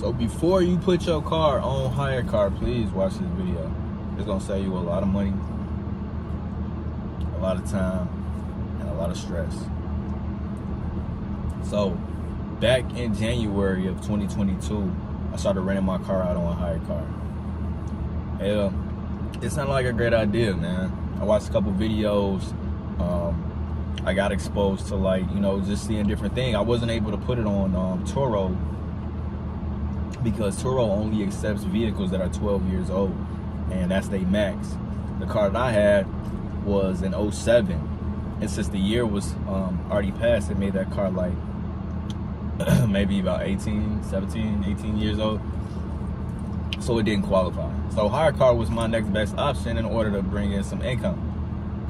So before you put your car on Hyrecar, please watch this video. It's gonna save you a lot of money, a lot of time, and a lot of stress. So back in January of 2022, I started renting my car out on Hyrecar. It sounded like a great idea, man. I watched a couple videos. I got exposed to, like, you know, just seeing different things. I wasn't able to put it on Turo because Turo only accepts vehicles that are 12 years old, and that's their max. The car that I had was an 07, and since the year was already passed, it made that car like maybe about 18 years old, so it didn't qualify. So Hyrecar was my next best option in order to bring in some income.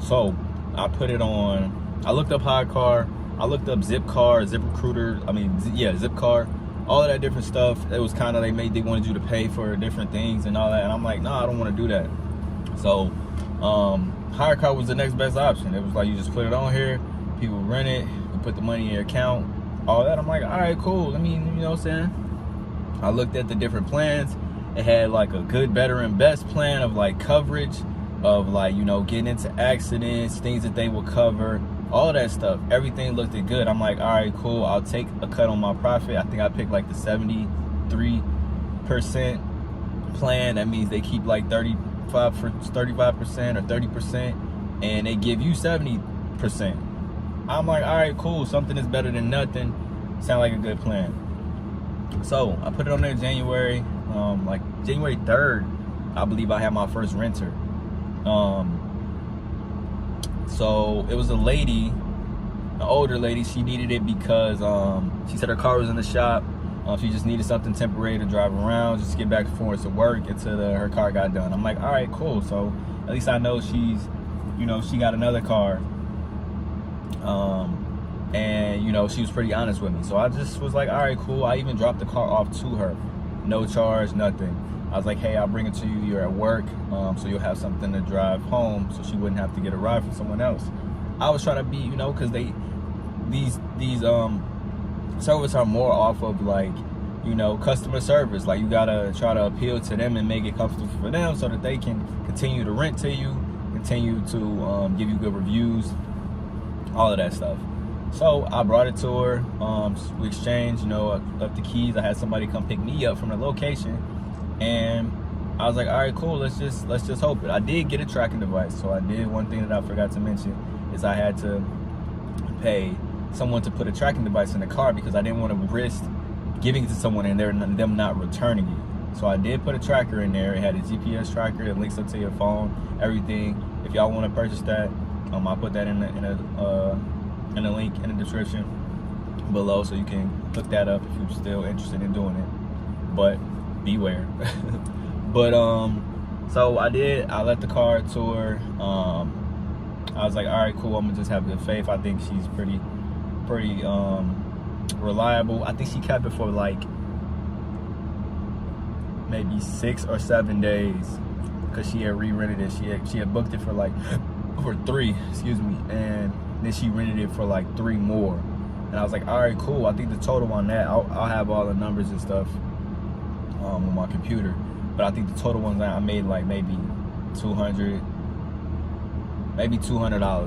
So I put it on, I looked up Hyrecar, I looked up Zipcar, Zipcar, all of that different stuff. It was kind of, they wanted you to pay for different things and all that, and I'm like, nah, I don't want to do that. So Hyrecar was the next best option. It was like, you just put it on here, people rent it, you put the money in your account, all that. I'm like, all right, cool. I mean, you know what I'm saying? I looked at the different plans. It had like a good, better, and best plan of like coverage, of like, you know, getting into accidents, things that they will cover, all that stuff. Everything looked good. I'm like, all right, cool. I'll take a cut on my profit. I think I picked like the 73% plan. That means they keep like 35% or 30%, and they give you 70%. I'm like, all right, cool. Something is better than nothing. Sound like a good plan. So I put it on there in January, like January 3rd, I believe I had my first renter. So it was a lady, an older lady. She needed it because she said her car was in the shop. She just needed something temporary to drive around, just to get back and forth to work until her car got done. I'm like, all right, cool. So at least I know she's, you know, she got another car. And you know, she was pretty honest with me. So I just was like, all right, cool. I even dropped the car off to her. No charge, nothing. I was like, hey, I'll bring it to you. You're at work, so you'll have something to drive home, so she wouldn't have to get a ride from someone else. I was trying to be, you know, because these services are more off of like, you know, customer service. Like, you gotta try to appeal to them and make it comfortable for them so that they can continue to rent to you, continue to give you good reviews, all of that stuff. So I brought it to her. We exchanged, you know, up the keys. I had somebody come pick me up from the location, and I was like, all right, cool. Let's just hope it. I did get a tracking device. So I did, one thing that I forgot to mention is I had to pay someone to put a tracking device in the car because I didn't want to risk giving it to someone and them not returning it. So I did put a tracker in there. It had a GPS tracker. It links up to your phone, everything. If y'all want to purchase that, I'll put that in a link in the description below, so you can look that up if you're still interested in doing it. But beware. But so I let the car to her. I was like, all right, cool. I'm gonna just have good faith. I think she's pretty reliable. I think she kept it for like maybe 6 or 7 days because she had re-rented it. She had booked it for 3, excuse me, and then she rented it for like 3 more. And I was like, all right, cool. I think the total on that, I'll have all the numbers and stuff on my computer, but I think the total ones I made like maybe $200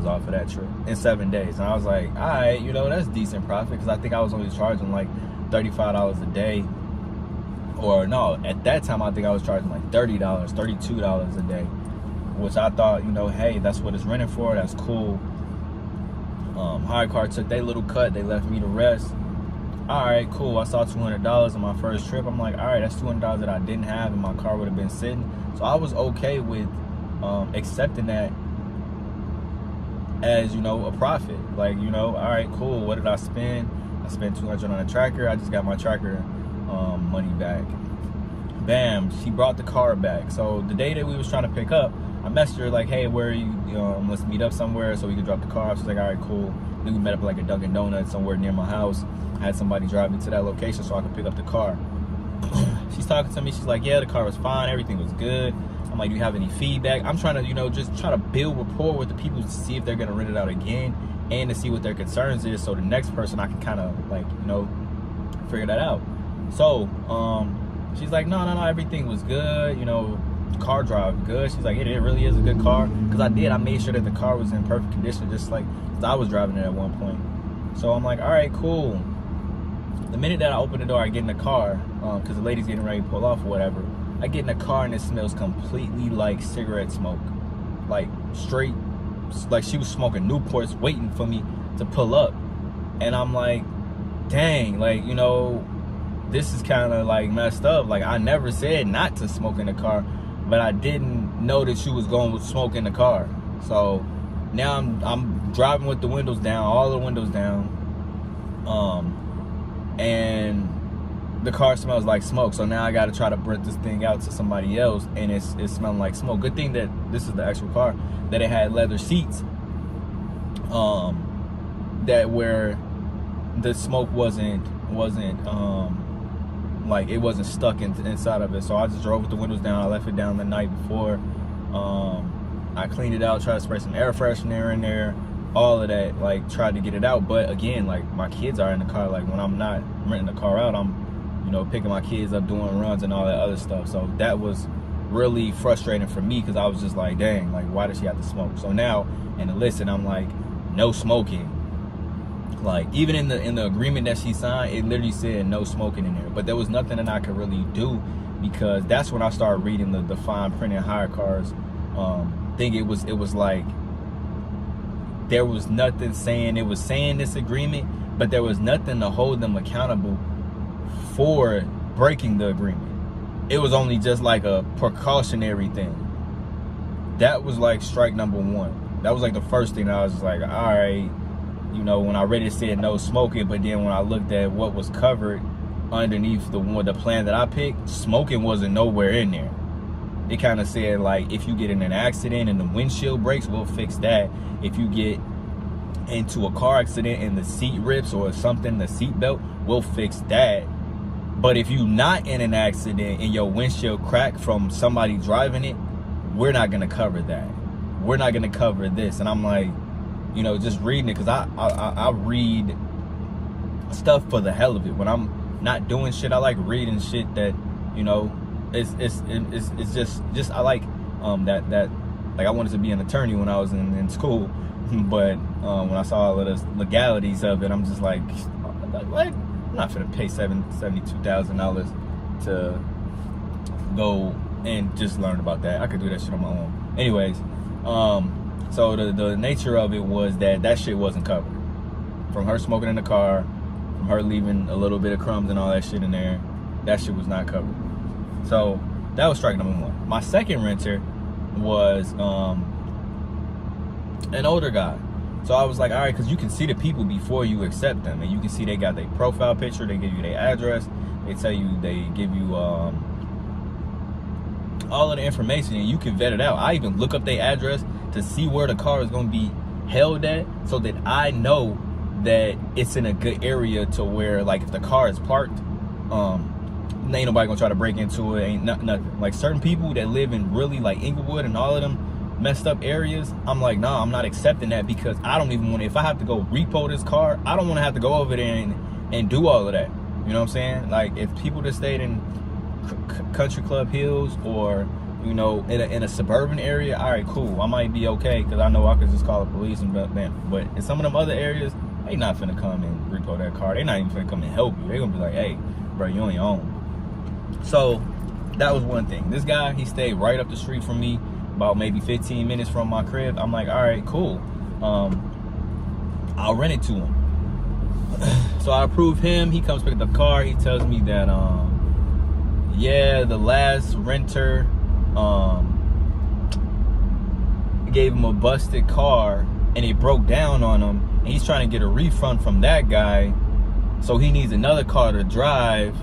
off of that trip in 7 days. And I was like, all right, you know, that's decent profit, because I think I was only charging like $35 a day, or no, at that time I think I was charging like $30, $32 a day, which I thought, you know, hey, that's what it's renting for. That's cool. Hyrecar took their little cut. They left me the rest. All right, cool. I saw $200 on my first trip. I'm like, all right, that's $200 that I didn't have, and my car would have been sitting. So I was okay with accepting that as, you know, a profit. Like, you know, all right, cool. What did I spend? I spent $200 on a tracker. I just got my tracker money back. Bam, she brought the car back. So the day that we was trying to pick up, I messaged her like, hey, where are you? Let's meet up somewhere so we can drop the car off. She's like, all right, cool. Then we met up at like a Dunkin' Donuts somewhere near my house. I had somebody drive me to that location so I could pick up the car. She's talking to me. She's like, yeah, the car was fine. Everything was good. I'm like, do you have any feedback? I'm trying to, you know, just try to build rapport with the people to see if they're going to rent it out again and to see what their concerns is, so the next person I can kind of, like, you know, figure that out. So she's like, no, everything was good, you know, car drive good. She's like, it really is a good car, because I made sure that the car was in perfect condition, just like I was driving it at one point. So I'm like, all right, cool. The minute that I open the door, I get in the car, because the lady's getting ready to pull off or whatever. I get in the car and it smells completely like cigarette smoke, like straight, like she was smoking Newports waiting for me to pull up. And I'm like, dang, like, you know, this is kind of like messed up. Like, I never said not to smoke in the car, but I didn't know that she was going to smoke in the car. So now I'm driving with the windows down, all the windows down, and the car smells like smoke. So now I got to try to rent this thing out to somebody else, and it's smelling like smoke. Good thing that this is the actual car, that it had leather seats, that where the smoke wasn't like, it wasn't stuck inside of it. So I just drove with the windows down. I left it down the night before. I cleaned it out, tried to spray some air freshener in there, all of that, like tried to get it out. But again, like, my kids are in the car. Like, when I'm not renting the car out, I'm, you know, picking my kids up, doing runs and all that other stuff. So that was really frustrating for me, because I was just like, dang, like, why does she have to smoke? So now in the listen, I'm like, no smoking. Like, even in the agreement that she signed, it literally said no smoking in there. But there was nothing that I could really do, because that's when I started reading the fine print in Hyrecar's thing. It was like, there was nothing saying, it was saying this agreement, but there was nothing to hold them accountable for breaking the agreement. It was only just like a precautionary thing. That was like strike number one. That was like the first thing that I was just like, all right, you know, when I read it said no smoking, but then when I looked at what was covered underneath the plan that I picked, smoking wasn't nowhere in there. It kind of said, like, if you get in an accident and the windshield breaks, we'll fix that. If you get into a car accident and the seat rips or something, the seat belt, we'll fix that. But if you're not in an accident and your windshield cracked from somebody driving it, we're not going to cover that. We're not going to cover this. And I'm like, you know, just reading it, because I read stuff for the hell of it. When I'm not doing shit, I like reading shit that, you know, it's just I like that like, I wanted to be an attorney when I was in school, but when I saw all of the legalities of it, I'm just like, what? I'm not gonna pay $72,000 to go and just learn about that. I could do that shit on my own. Anyways, so the nature of it was that shit wasn't covered. From her smoking in the car, from her leaving a little bit of crumbs and all that shit in there, that shit was not covered. So that was strike number one. My second renter was an older guy. So I was like, all right, because you can see the people before you accept them, and you can see they got their profile picture, they give you their address, they tell you, they give you all of the information, and you can vet it out. I even look up their address to see where the car is going to be held at, so that I know that it's in a good area, to where, like, if the car is parked, ain't nobody gonna try to break into it, ain't nothing. Like, certain people that live in really, like, Inglewood and all of them messed up areas, I'm like, nah, I'm not accepting that, because I don't even want to, if I have to go repo this car, I don't want to have to go over there and do all of that. You know what I'm saying? Like, if people that stayed in Country Club Hills, or, you know, in a suburban area, all right, cool, I might be okay, because I know I could just call the police and bam. But in some of them other areas, they not finna come and repo that car. They not even finna come and help you. They gonna be like, hey, bro, you on your own. So that was one thing. This guy, he stayed right up the street from me, about maybe 15 minutes from my crib. I'm like, all right, cool. I'll rent it to him. So I approve him. He comes pick up the car. He tells me that, yeah, the last renter gave him a busted car, and it broke down on him, and he's trying to get a refund from that guy, so he needs another car to drive,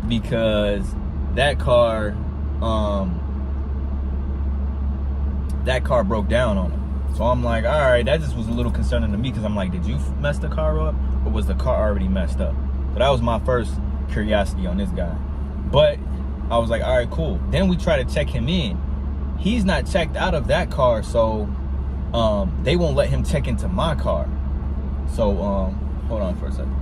because that car broke down on him. So I'm like, all right, that just was a little concerning to me, because I'm like, did you mess the car up, or was the car already messed up? So that was my first curiosity on this guy. But I was like, all right, cool. Then we try to check him in. He's not checked out of that car, so they won't let him check into my car. So hold on for a second.